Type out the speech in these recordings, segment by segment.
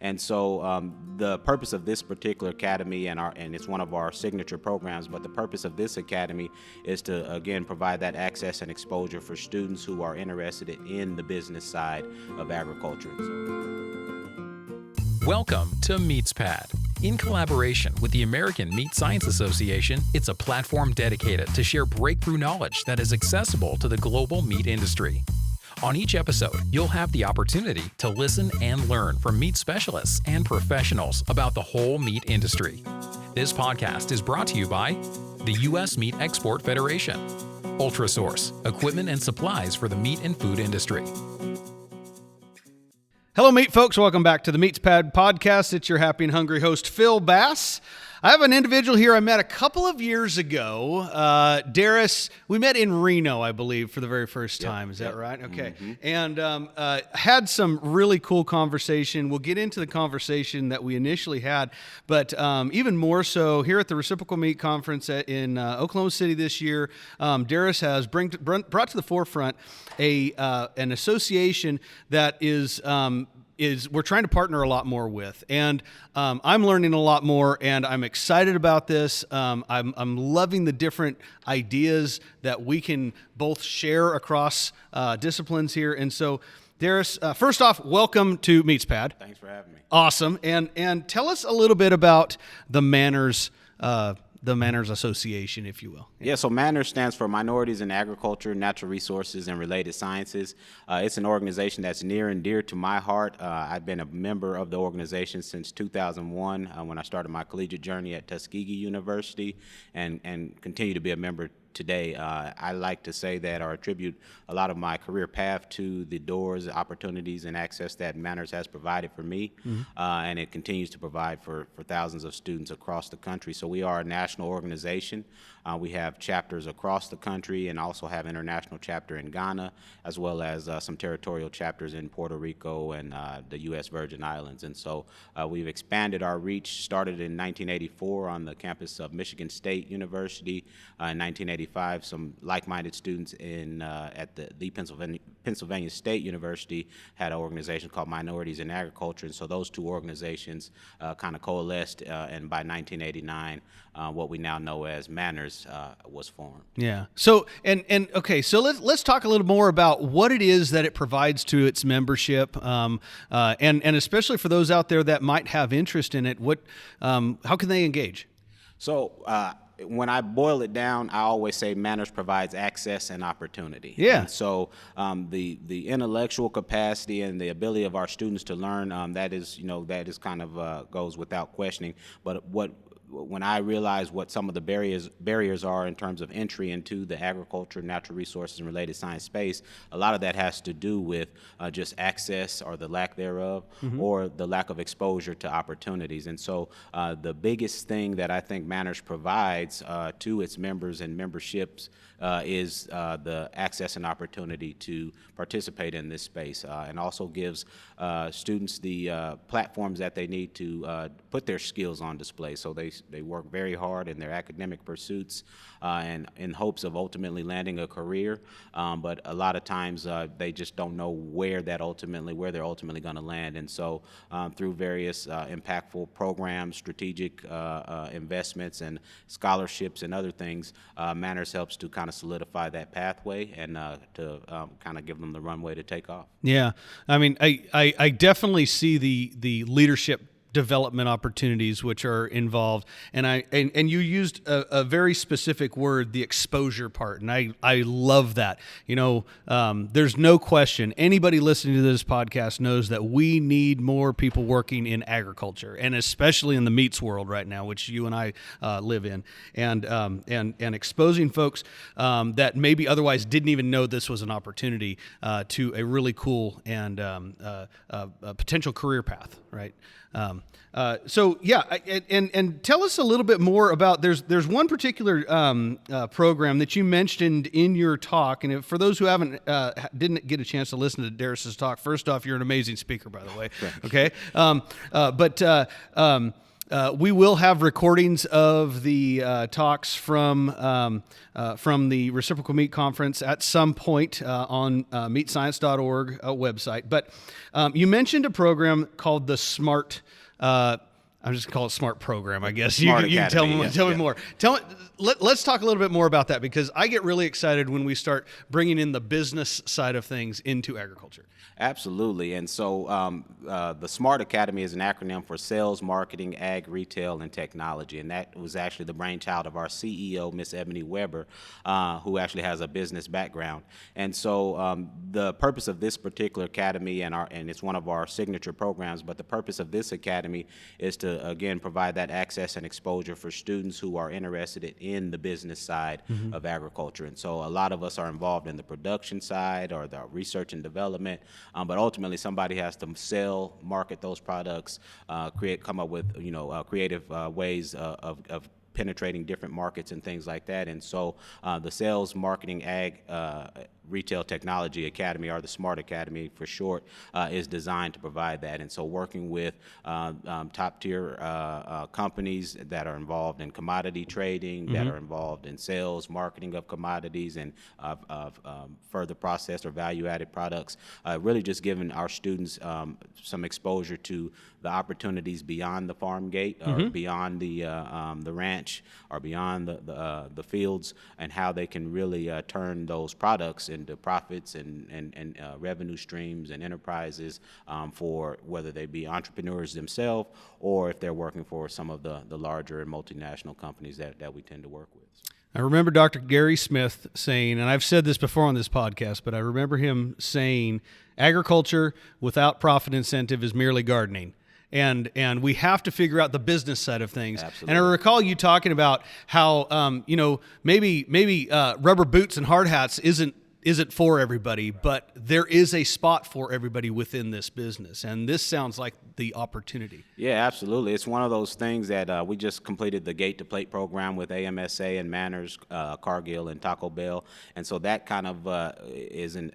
And so the purpose of this particular academy, and it's one of our signature programs, but the purpose of this academy is to, again, provide that access and exposure for students who are interested in the business side of agriculture. Welcome to MeatsPad. In collaboration with the American Meat Science Association, it's a platform dedicated to share breakthrough knowledge that is accessible to the global meat industry. On each episode, you'll have the opportunity to listen and learn from meat specialists and professionals about the whole meat industry. This podcast is brought to you by the U.S. Meat Export Federation, Ultrasource, equipment and supplies for the meat and food industry. Hello, meat folks. Welcome back to the MeatsPad podcast. It's your happy and hungry host, Phil Bass. I have an individual here I met a couple of years ago, Derris. We met in Reno, I believe, for the very first time. Is that right? Okay. Mm-hmm. And had some really cool conversation. We'll get into the conversation that we initially had, but even more so here at the Reciprocal Meat Conference in Oklahoma City this year, Derris has brought to the forefront an association that is we're trying to partner a lot more with, and I'm learning a lot more, and I'm excited about this. I'm loving the different ideas that we can both share across disciplines here. And so, Derris, first off, welcome to MeatsPad. Thanks for having me. Awesome, and tell us a little bit about the MANRRS. The MANRRS Association, if you will. Yeah, so MANRRS stands for Minorities in Agriculture, Natural Resources, and Related Sciences. It's an organization that's near and dear to my heart. I've been a member of the organization since 2001 when I started my collegiate journey at Tuskegee University, and continue to be a member today. I like to say that, or attribute a lot of my career path to the doors, opportunities, and access that MANRRS has provided for me, and it continues to provide for thousands of students across the country. So we are a national organization. We have chapters across the country and also have international chapter in Ghana, as well as some territorial chapters in Puerto Rico and the U.S. Virgin Islands. And so we've expanded our reach, started in 1984 on the campus of Michigan State University. In 1985, some like-minded students at the Pennsylvania State University had an organization called Minorities in Agriculture. And so those two organizations kind of coalesced, and by 1989, what we now know as MANRRS was formed. Yeah. So okay. So let's talk a little more about what it is that it provides to its membership, and especially for those out there that might have interest in it. How can they engage? So when I boil it down, I always say MANRRS provides access and opportunity. Yeah. And so the intellectual capacity and the ability of our students to learn, that is kind of goes without questioning. But when I realize what some of the barriers are in terms of entry into the agriculture, natural resources, and related science space, a lot of that has to do with just access or the lack thereof, or the lack of exposure to opportunities. And so the biggest thing that I think MANRRS provides to its members and memberships is the access and opportunity to participate in this space, and also gives students the platforms that they need to put their skills on display. So they work very hard in their academic pursuits and in hopes of ultimately landing a career, but a lot of times they just don't know where they're ultimately going to land. And so through various impactful programs, strategic investments, and scholarships and other things, MANRRS helps to kind of solidify that pathway and to kind of give them the runway to take off. Yeah. I mean, I definitely see the leadership development opportunities which are involved, and you used a very specific word, the exposure part, and I love that. There's no question anybody listening to this podcast knows that we need more people working in agriculture, and especially in the meats world right now, which you and I live in, and exposing folks that maybe otherwise didn't even know this was an opportunity to a really cool and a potential career path, right? So yeah, and tell us a little bit more about, there's one particular program that you mentioned in your talk, and for those who didn't get a chance to listen to Derris's talk, first off, you're an amazing speaker, by the way. Okay, We will have recordings of the talks from the Reciprocal Meat Conference at some point on meatscience.org website. But you mentioned a program called the Smart. I'm just going to call it Smart Program, I guess. You can tell me more. Let's talk a little bit more about that, because I get really excited when we start bringing in the business side of things into agriculture. Absolutely. And so the SMART Academy is an acronym for Sales, Marketing, Ag, Retail, and Technology. And that was actually the brainchild of our CEO, Miss Ebony Weber, who actually has a business background. And so the purpose of this particular academy, and it's one of our signature programs, but the purpose of this academy is to, again, provide that access and exposure for students who are interested in the business side of agriculture. And so a lot of us are involved in the production side or the research and development. But ultimately, somebody has to sell, market those products, come up with creative ways of penetrating different markets and things like that. And so the Sales, Marketing, Ag, Retail Technology Academy, or the SMART Academy for short, is designed to provide that. And so working with top-tier companies that are involved in commodity trading, that are involved in sales, marketing of commodities, and further processed or value-added products, really just giving our students some exposure to the opportunities beyond the farm gate, or beyond the ranch, or beyond the fields, and how they can really turn those products into profits and revenue streams and enterprises for whether they be entrepreneurs themselves, or if they're working for some of the larger and multinational companies that we tend to work with. I remember Dr. Gary Smith saying, and I've said this before on this podcast, but I remember him saying, agriculture without profit incentive is merely gardening. And we have to figure out the business side of things. Absolutely. And I recall you talking about how maybe rubber boots and hard hats isn't for everybody, but there is a spot for everybody within this business, and this sounds like the opportunity. Yeah, absolutely. It's one of those things that we just completed the Gate to Plate program with AMSA and MANRRS, Cargill, and Taco Bell, and so that kind of is an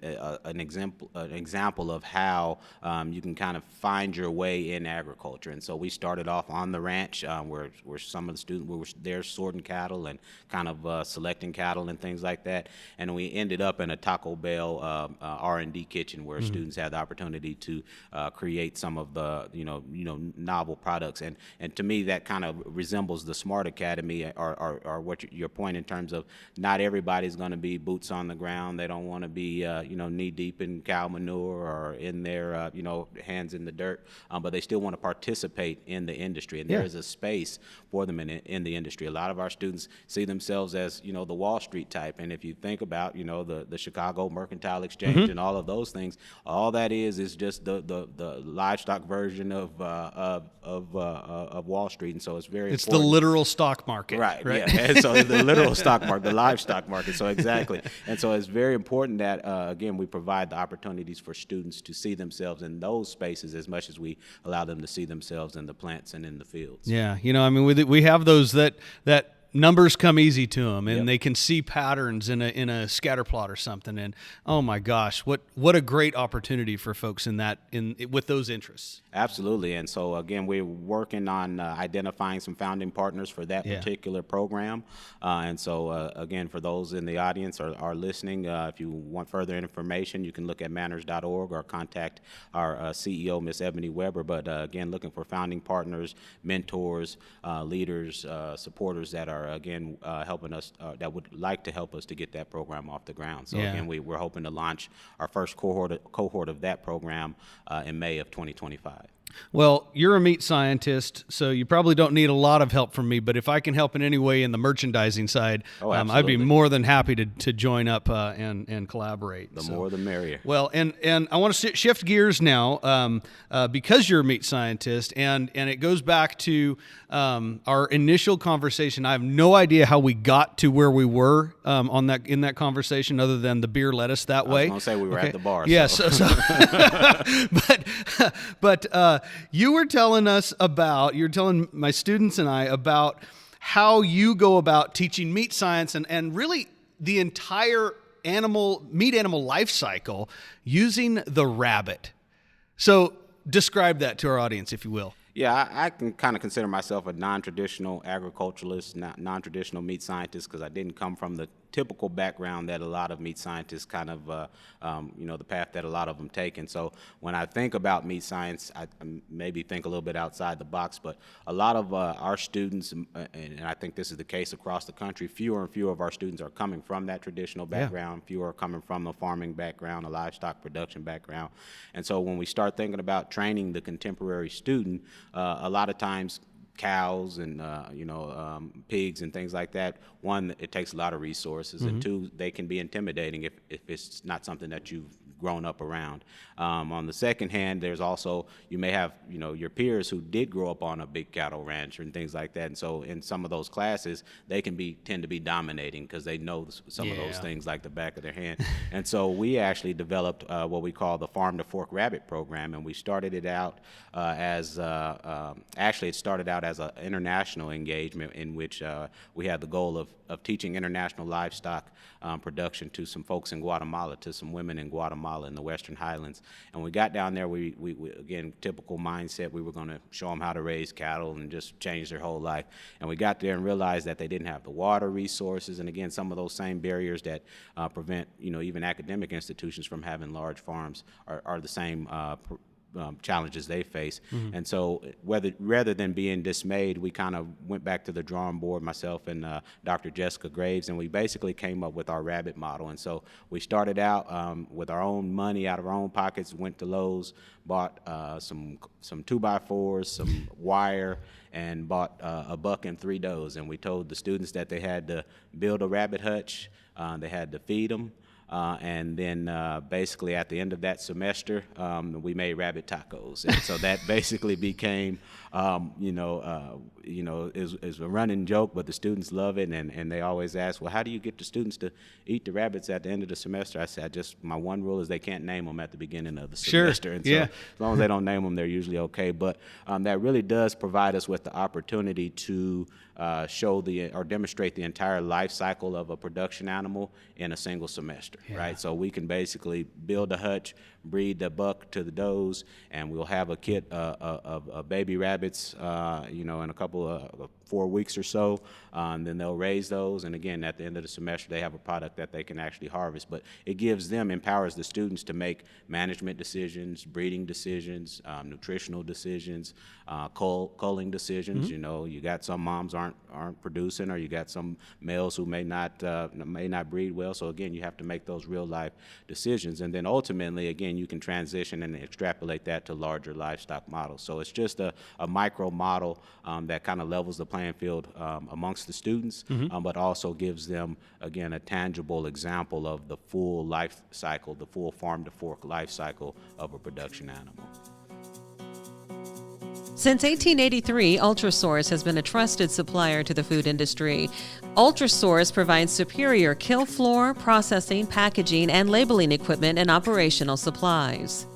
example of how you can kind of find your way in agriculture. And so we started off on the ranch, where some of the students were there sorting cattle and kind of selecting cattle and things like that, and we ended up in a Taco Bell R&D kitchen where students had the opportunity to create some of the novel products, and to me that kind of resembles the SMART Academy, or what your point in terms of not everybody's going to be boots on the ground. They don't want to be knee deep in cow manure or in their hands in the dirt, but they still want to participate in the industry, and there is a space for them in the industry. A lot of our students see themselves as the Wall Street type, and if you think about the Chicago Mercantile Exchange and all of those things, all that is just the livestock version of Wall Street, and so it's very it's important. The literal stock market, right? Yeah, and so the literal stock market, the livestock market. So exactly, and so it's very important that again we provide the opportunities for students to see themselves in those spaces as much as we allow them to see themselves in the plants and in the fields. Yeah, we have those that numbers come easy to them, and they can see patterns in a scatter plot or something. And oh my gosh, what a great opportunity for folks with those interests. Absolutely. And so again, we're working on identifying some founding partners for that particular program. And so again, for those in the audience or are listening, if you want further information, you can look at MANRRS.org or contact our CEO, Miss Ebony Weber. But again, looking for founding partners, mentors, leaders, supporters that are again helping us, that would like to help us to get that program off the ground. So again, we're hoping to launch our first cohort of that program in May of 2025. Well, you're a meat scientist, so you probably don't need a lot of help from me, but if I can help in any way in the merchandising side, I'd be more than happy to join up and collaborate. The more the merrier. Well, and I want to shift gears now because you're a meat scientist, and it goes back to our initial conversation. I have no idea how we got to where we were in that conversation, other than the beer led us that way. I was going to say we were at the bar. Yes, but you were telling my students and I about how you go about teaching meat science and really the entire meat animal life cycle using the rabbit. So describe that to our audience, if you will. Yeah, I can kind of consider myself a non-traditional agriculturalist, non-traditional meat scientist, because I didn't come from the typical background that a lot of meat scientists kind of, the path that a lot of them take. And so when I think about meat science, I maybe think a little bit outside the box, but a lot of our students, and I think this is the case across the country, fewer and fewer of our students are coming from that traditional background, fewer are coming from a farming background, a livestock production background. And so when we start thinking about training the contemporary student, a lot of times cows and pigs and things like that, one, it takes a lot of resources, and two, they can be intimidating if it's not something that you've grown up around. On the second hand, there's also, you may have your peers who did grow up on a big cattle ranch and things like that, and so in some of those classes they can tend to be dominating because they know some of those things like the back of their hand. And so we actually developed what we call the Farm to Fork Rabbit program, and we started it out actually it started out as an international engagement in which we had the goal of teaching international livestock production to some folks in Guatemala, to some women in Guatemala in the Western Highlands. And we got down there, we again, typical mindset, we were going to show them how to raise cattle and just change their whole life. And we got there and realized that they didn't have the water resources, and again, some of those same barriers that prevent even academic institutions from having large farms are the same challenges they face. And so rather than being dismayed, we kind of went back to the drawing board, myself and Dr. Jessica Graves, and we basically came up with our rabbit model. And so we started out with our own money, out of our own pockets, went to Lowe's, bought some 2x4s, some wire, and bought a buck and 3 does. And we told the students that they had to build a rabbit hutch, they had to feed them, and then basically at the end of that semester, we made rabbit tacos. And so that basically became, is a running joke, but the students love it, and they always ask, well, how do you get the students to eat the rabbits at the end of the semester? I said, my one rule is they can't name them at the beginning of the semester. And so as long as they don't name them, they're usually okay. But that really does provide us with the opportunity to show or demonstrate the entire life cycle of a production animal in a single semester, right? So we can basically build a hutch, breed the buck to the does, and we'll have a kit of baby rabbits, in a couple of 4 weeks or so, and then they'll raise those, and again, at the end of the semester, they have a product that they can actually harvest. But it empowers the students to make management decisions, breeding decisions, nutritional decisions, culling decisions. You got some moms aren't producing, or you got some males who may not breed well. So again, you have to make those real life decisions, and then ultimately, again, you can transition and extrapolate that to larger livestock models. So it's just a micro model that kind of levels the playing field amongst the students, but also gives them, again, a tangible example of the full life cycle, the full farm to fork life cycle of a production animal. Since 1883, Ultrasource has been a trusted supplier to the food industry. Ultrasource provides superior kill floor, processing, packaging, and labeling equipment and operational supplies.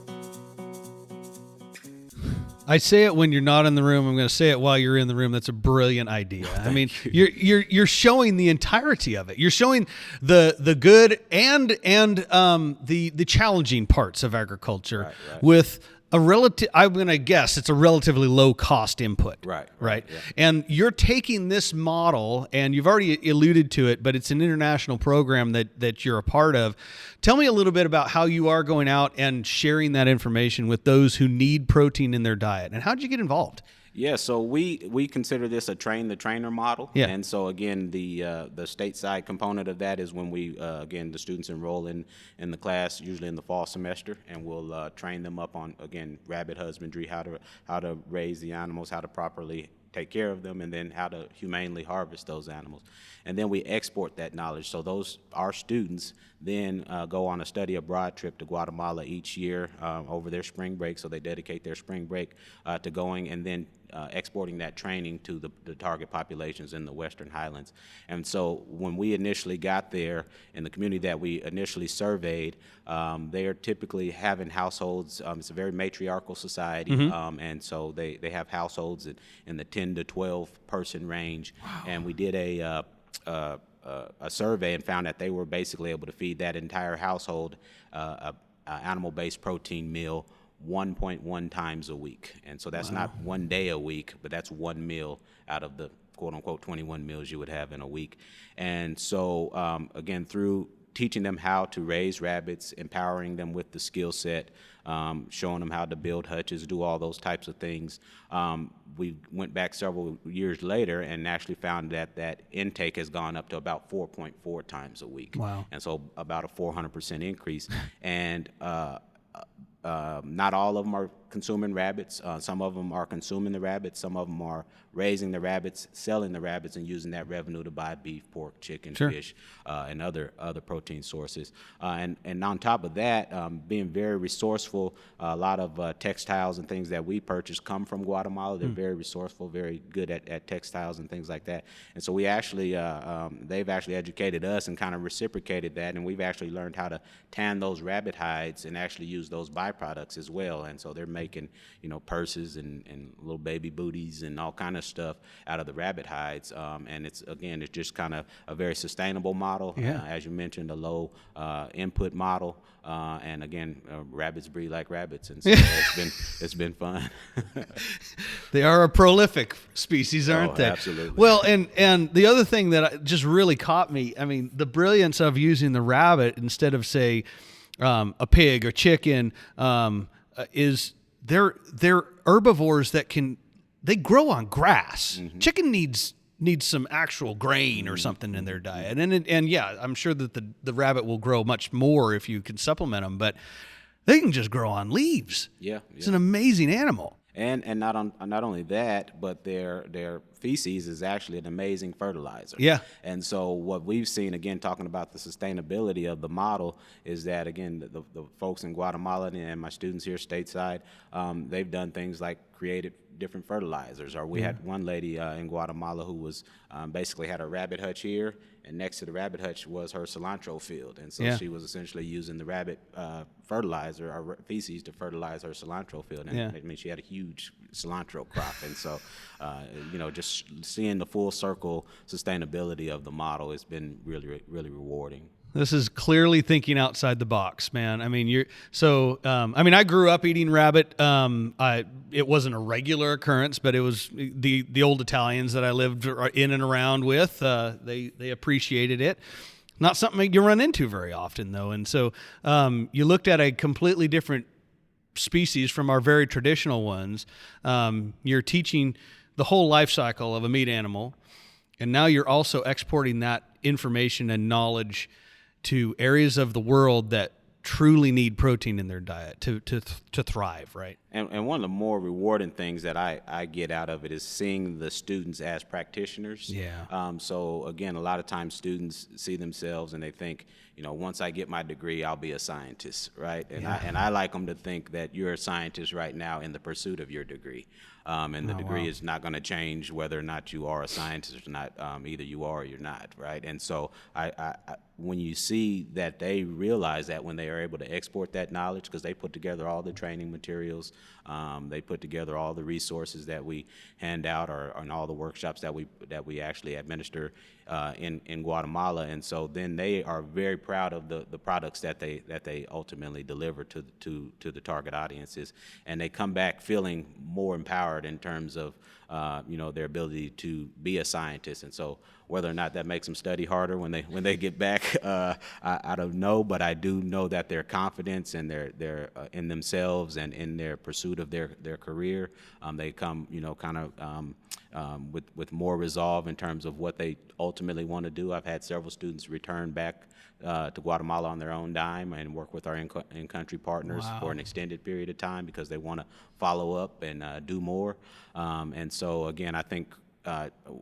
I say it when you're not in the room. I'm going to say it while you're in the room. That's a brilliant idea. I mean, you're showing the entirety of it. You're showing the good and the challenging parts of agriculture with a relative. I'm going to guess it's a relatively low cost input. Right. Yeah. And you're taking this model, and you've already alluded to it, but it's an international program that you're a part of. Tell me a little bit about how you are going out and sharing that information with those who need protein in their diet, and how did you get involved? Yeah, so we consider this a train-the-trainer model. Yeah. And so, again, the stateside component of that is when the students enroll in the class, usually in the fall semester, and we'll train them up on, again, rabbit husbandry, how to raise the animals, how to properly take care of them, and then how to humanely harvest those animals. And then we export that knowledge. So our students then go on a study abroad trip to Guatemala each year over their spring break. So they dedicate their spring break to going and then exporting that training to the target populations in the Western Highlands. And so when we initially got there, in the community that we initially surveyed, they are typically having households. It's a very matriarchal society, and so they have households in the 10 to 12 person range. Wow. And we did a survey and found that they were basically able to feed that entire household a animal-based protein meal 1.1 times a week. And so that's not one day a week, but that's one meal out of the quote unquote 21 meals you would have in a week. And so again, through teaching them how to raise rabbits, empowering them with the skill set, showing them how to build hutches, do all those types of things. We went back several years later and actually found that intake has gone up to about 4.4 times a week. Wow. And so about a 400% increase. And not all of them are consuming rabbits. Some of them are consuming the rabbits. Some of them are raising the rabbits, selling the rabbits, and using that revenue to buy beef, pork, chicken, Sure. fish, and other protein sources. And on top of that, being very resourceful, a lot of textiles and things that we purchase come from Guatemala. They're very resourceful, very good at textiles and things like that. And so we actually, they've actually educated us and kind of reciprocated that, and we've actually learned how to tan those rabbit hides and actually use those byproducts as well. And so they're making, purses and little baby booties and all kind of stuff out of the rabbit hides. And it's just kind of a very sustainable model. Yeah. As you mentioned, a low input model. And again, rabbits breed like rabbits, and so it's been fun. They are a prolific species, aren't they? Absolutely. Well, and the other thing that just really caught me, I mean, the brilliance of using the rabbit instead of, say, a pig or chicken, is they're herbivores that they grow on grass. Mm-hmm. Chicken needs some actual grain or something in their diet. And yeah, I'm sure that the rabbit will grow much more if you can supplement them, but they can just grow on leaves. Yeah. It's an amazing animal. And not only that, but their feces is actually an amazing fertilizer. Yeah. And so what we've seen, again, talking about the sustainability of the model, is that, again, the folks in Guatemala and my students here stateside, they've done things like created different fertilizers. Or we had one lady in Guatemala who was basically had a rabbit hutch here, and next to the rabbit hutch was her cilantro field. And so she was essentially using the rabbit fertilizer or feces to fertilize her cilantro field. And I mean, she had a huge cilantro crop. And so, just seeing the full circle sustainability of the model has been really, really rewarding. This is clearly thinking outside the box, man. I mean, I grew up eating rabbit. It wasn't a regular occurrence, but it was the old Italians that I lived in and around with. They appreciated it. Not something you run into very often, though. And so you looked at a completely different species from our very traditional ones. You're teaching the whole life cycle of a meat animal, and now you're also exporting that information and knowledge to areas of the world that truly need protein in their diet to thrive, right? And one of the more rewarding things that I get out of it is seeing the students as practitioners. Yeah. So again, a lot of times students see themselves and they think, once I get my degree, I'll be a scientist, right? And I like them to think that you're a scientist right now in the pursuit of your degree. And the degree is not going to change whether or not you are a scientist or not. Either you are or you're not, right? And so when you see that they realize that when they are able to export that knowledge, because they put together all the training materials, they put together all the resources that we hand out, or and all the workshops that we actually administer in Guatemala, and so then they are very proud of the products that they ultimately deliver to the target audiences, and they come back feeling more empowered in terms of their ability to be a scientist. And so whether or not that makes them study harder when they get back, I don't know, but I do know that their confidence and their in themselves and in their pursuit of their career, they come kind of with more resolve in terms of what they ultimately want to do. I've had several students return back to Guatemala on their own dime and work with our in-country partners for an extended period of time because they want to follow up and do more. And so again, I think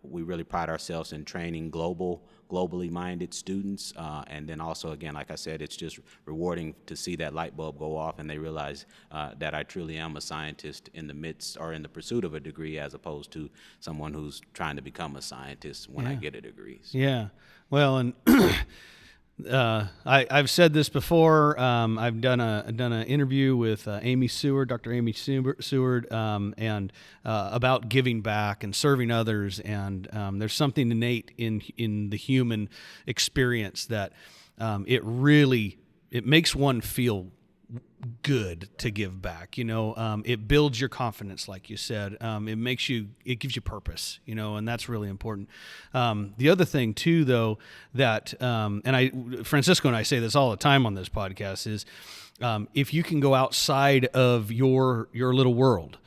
we really pride ourselves in training globally minded students, and then also, again, like I said, it's just rewarding to see that light bulb go off and they realize that I truly am a scientist in the midst or in the pursuit of a degree, as opposed to someone who's trying to become a scientist when I get a degree. So. Yeah. Well, and I've said this before. I've done an interview with Amy Seward, Dr. Amy Seward, and about giving back and serving others. And there's something innate in the human experience that it makes one feel good to give back. It builds your confidence, like you said. It gives you purpose, and that's really important. The other thing too, though, that, Francisco and I say this all the time on this podcast is, if you can go outside of your little world,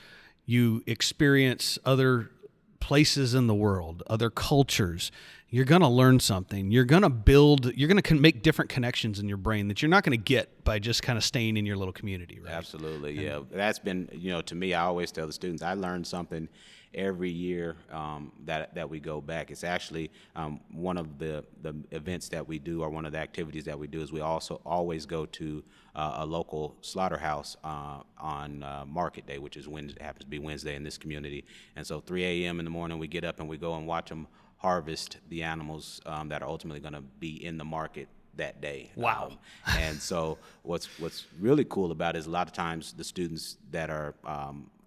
you experience other places in the world, other cultures, you're going to learn something. You're going to make different connections in your brain that you're not going to get by just kind of staying in your little community, right? Absolutely, yeah. That's been, to me, I always tell the students, I learn something every year that we go back. It's actually one of the events that we do, or one of the activities that we do, is we also always go to a local slaughterhouse on Market Day, which is Wednesday, happens to be Wednesday in this community. And so 3 a.m. in the morning, we get up and we go and watch them harvest the animals that are ultimately going to be in the market that day. Wow. And so what's really cool about it is a lot of times the students that are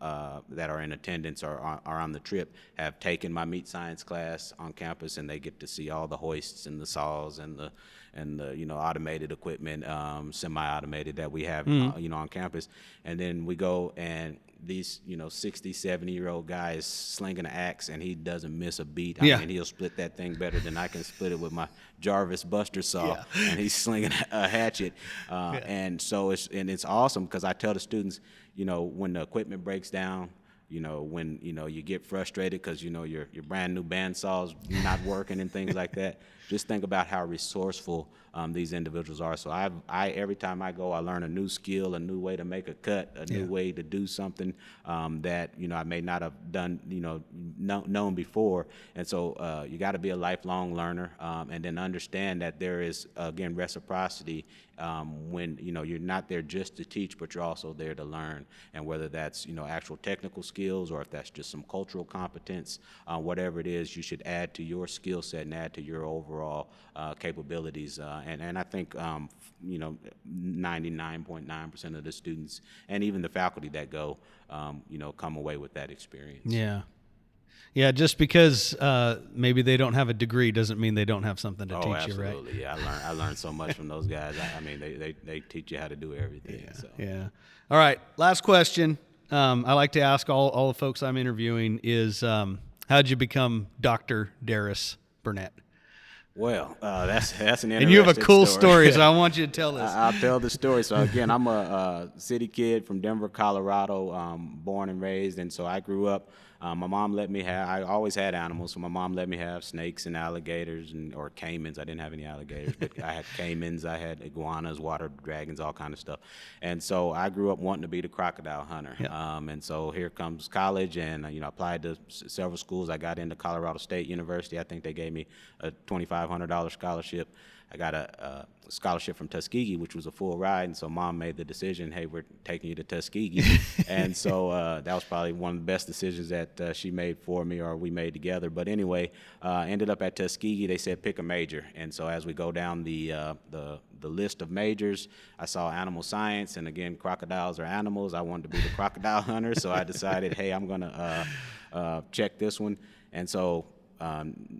in attendance or are on the trip have taken my meat science class on campus, and they get to see all the hoists and the saws and the automated equipment, semi-automated, that we have on campus. And then we go, and these 60, 70-year-old guy is slinging an axe, and he doesn't miss a beat. I mean, he'll split that thing better than I can split it with my Jarvis Buster saw. And he's slinging a hatchet, and so it's awesome, because I tell the students, when the equipment breaks down, when you get frustrated because your brand new bandsaw's not working and things like that, just think about how resourceful these individuals are. So I every time I go, I learn a new skill, a new way to make a cut, a new way to do something that I may not have done known before. And so you got to be a lifelong learner, and then understand that there is, again, reciprocity when you're not there just to teach, but you're also there to learn. And whether that's actual technical skills, or if that's just some cultural competence, whatever it is, you should add to your skill set and add to your overall capabilities. And I think 99.9% of the students, and even the faculty that go, come away with that experience. Yeah, just because maybe they don't have a degree doesn't mean they don't have something to teach you, right? Absolutely. Yeah, I learned so much from those guys. I mean, they teach you how to do everything. Yeah. All right, last question. I like to ask all the folks I'm interviewing is, how'd you become Dr. Derris Burnett? Well, that's an interesting and you have a cool story, so I want you to tell this. I'll tell the story. So again, I'm a city kid from Denver, Colorado, born and raised, and so I grew up. My mom let me have, I always had animals, so my mom let me have snakes and alligators or caimans. I didn't have any alligators, but I had caimans, I had iguanas, water dragons, all kind of stuff. And so I grew up wanting to be the crocodile hunter. And so here comes college, and I applied to several schools. I got into Colorado State University. I think they gave me a $2,500 scholarship. I got a scholarship from Tuskegee, which was a full ride, and so Mom made the decision, hey, we're taking you to Tuskegee. And so that was probably one of the best decisions that she made for me, or we made together. But anyway, ended up at Tuskegee. They said pick a major, and so as we go down the list of majors, I saw animal science, and again, crocodiles are animals. I wanted to be the crocodile hunter, so I decided, hey, I'm gonna check this one. And so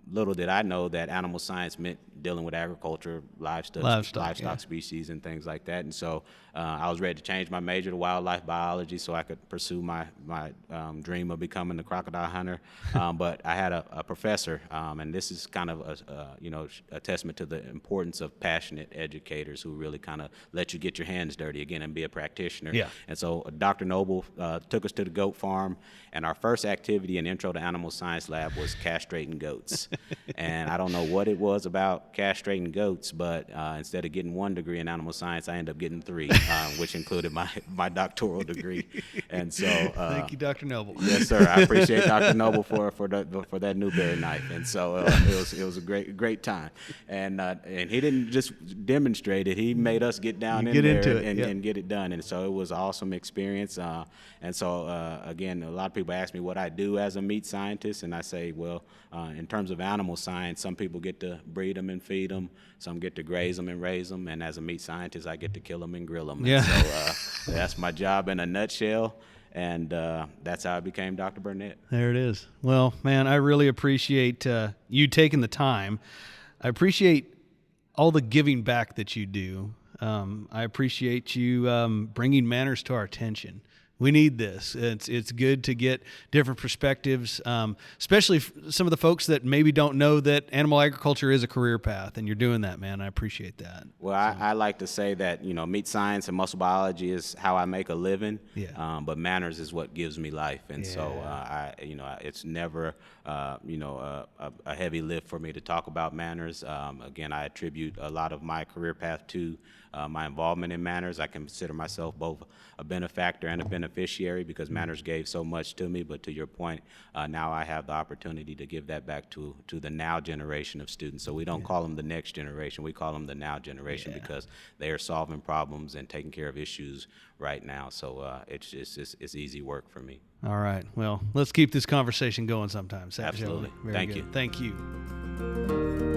little did I know that animal science meant dealing with agriculture, livestock species, and things like that. And so I was ready to change my major to wildlife biology so I could pursue my dream of becoming a crocodile hunter. But I had a professor, and this is kind of a testament to the importance of passionate educators who really kind of let you get your hands dirty again and be a practitioner. Yeah. And so Dr. Noble took us to the goat farm, and our first activity in Intro to Animal Science lab was castrating goats. And I don't know what it was about castrating goats, but instead of getting 1 degree in animal science, I ended up getting 3, which included my doctoral degree. And so thank you, Dr. Noble. Yes, sir. I appreciate Dr. Noble for that Newberry knife. And so it was a great time. And he didn't just demonstrate it; he made us get down in there and get it done. And so it was an awesome experience. And so again, a lot of people ask me what I do as a meat scientist, and I say, well, in terms of animal science, some people get to breed them and feed them, some get to graze them and raise them, and as a meat scientist, I get to kill them and grill them. Yeah. And so that's my job in a nutshell, and that's how I became Dr. Burnett. There it is. Well, man, I really appreciate you taking the time. I appreciate all the giving back that you do. I appreciate you bringing MANRRS to our attention. We need this. It's good to get different perspectives, especially some of the folks that maybe don't know that animal agriculture is a career path, and you're doing that, man. I appreciate that. Well, I like to say that, meat science and muscle biology is how I make a living, but MANRRS is what gives me life. And so, it's never, a heavy lift for me to talk about MANRRS. Again, I attribute a lot of my career path to my involvement in MANRRS. I consider myself both a benefactor and a beneficiary because MANRRS gave so much to me. But to your point, now I have the opportunity to give that back to the now generation of students. So we don't call them the next generation. We call them the now generation because they are solving problems and taking care of issues right now. So it's easy work for me. All right. Well, let's keep this conversation going sometime. Absolutely. Very Thank good. you. Thank you.